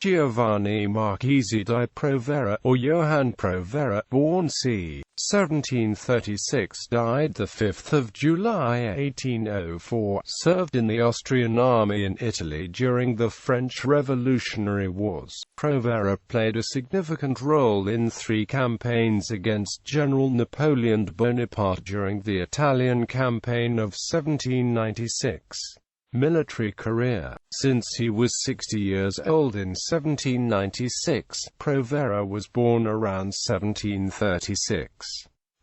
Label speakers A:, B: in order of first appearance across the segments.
A: Giovanni Marchese di Provera, or Johann Provera, born c. 1736, died 5 July 1804, served in the Austrian army in Italy during the French Revolutionary Wars. Provera played a significant role in 3 campaigns against General Napoleon Bonaparte during the Italian campaign of 1796. Military career. Since he was 60 years old in 1796, Provera was born around 1736.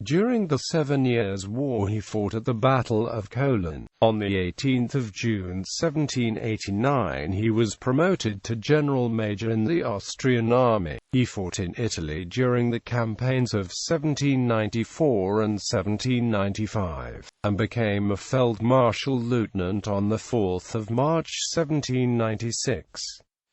A: During the 7 Years' War he fought at the Battle of Cologne. On 18 June 1789 he was promoted to General Major in the Austrian army. He fought in Italy during the campaigns of 1794 and 1795, and became a Field Marshal Lieutenant on 4 March 1796.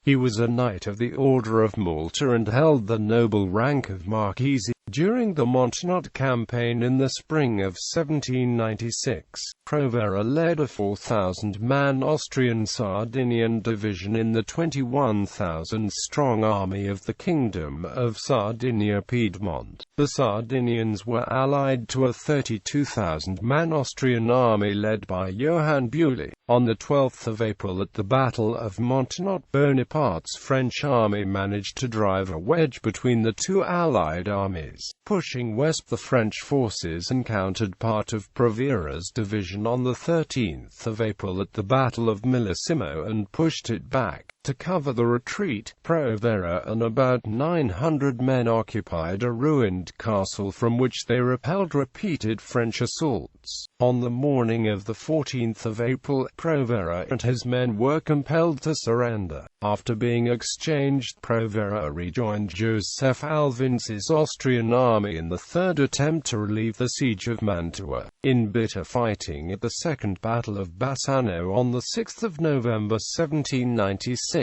A: He was a Knight of the Order of Malta and held the noble rank of Marchese. During the Montenotte campaign in the spring of 1796, Provera led a 4,000-man Austrian Sardinian division in the 21,000-strong army of the Kingdom of Sardinia-Piedmont. The Sardinians were allied to a 32,000-man Austrian army led by Johann Provera. On 12 April at the Battle of Montenotte, Bonaparte's French army managed to drive a wedge between the 2 allied armies. Pushing west, the French forces encountered part of Provera's division on 13 April at the Battle of Millesimo and pushed it back. To cover the retreat, Provera and about 900 men occupied a ruined castle from which they repelled repeated French assaults. On the morning of 14 April, Provera and his men were compelled to surrender. After being exchanged, Provera rejoined Joseph Alvinsi's Austrian army in the third attempt to relieve the siege of Mantua. In bitter fighting at the Second Battle of Bassano on 6 November 1796,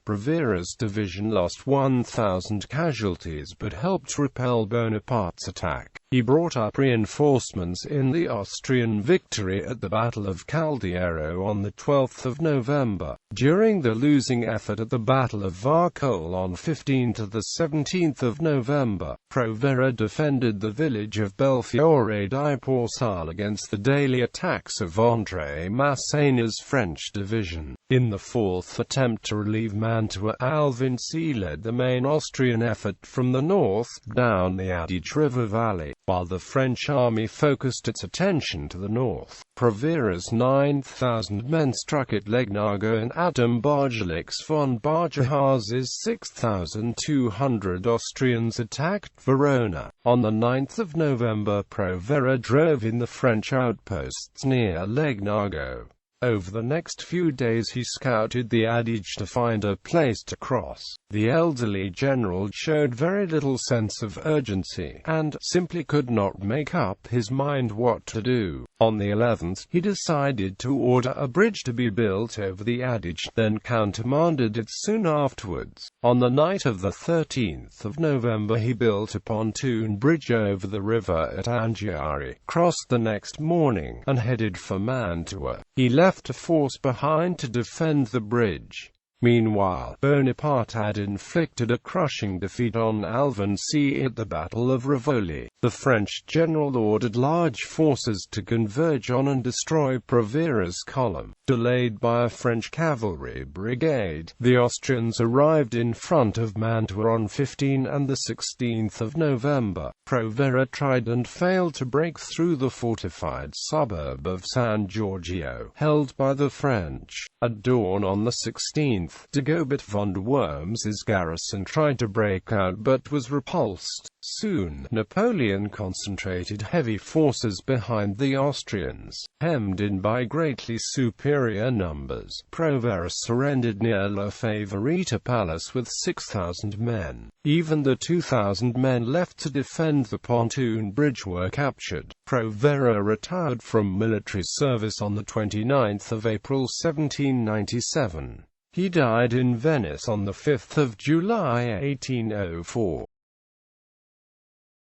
A: Provera's division lost 1,000 casualties but helped repel Bonaparte's attack. He brought up reinforcements in the Austrian victory at the Battle of Caldiero on 12 November. During the losing effort at the Battle of Varcole on 15 to 17 November, Provera defended the village of Belfiore di Porsal against the daily attacks of André Masséna's French division. In the fourth attempt to relieve Mantua, Alvinsi led the main Austrian effort from the north, down the Adige River valley, while the French army focused its attention to the north. Provera's 9,000 men struck at Legnago and Adam Barjalix von Barjahaz's 6,200 Austrians attacked Verona. On 9 November, Provera drove in the French outposts near Legnago. Over the next few days he scouted the Adige to find a place to cross. The elderly general showed very little sense of urgency, and simply could not make up his mind what to do. On the 11th, he decided to order a bridge to be built over the Adige, then countermanded it soon afterwards. On the night of 13 November he built a pontoon bridge over the river at Anghiari, crossed the next morning, and headed for Mantua. He left a force behind to defend the bridge. Meanwhile, Bonaparte had inflicted a crushing defeat on Alvinsi at the Battle of Rivoli. The French general ordered large forces to converge on and destroy Provera's column. Delayed by a French cavalry brigade, the Austrians arrived in front of Mantua on 15 and 16 November. Provera tried and failed to break through the fortified suburb of San Giorgio, held by the French. At dawn on the 16th, Dagobert von Worms's garrison tried to break out but was repulsed. Soon, Napoleon concentrated heavy forces behind the Austrians. Hemmed in by greatly superior numbers, Provera surrendered near La Favorita Palace with 6,000 men. Even the 2,000 men left to defend the pontoon bridge were captured. Provera retired from military service on 29 April 1797. He died in Venice on 5 July 1804.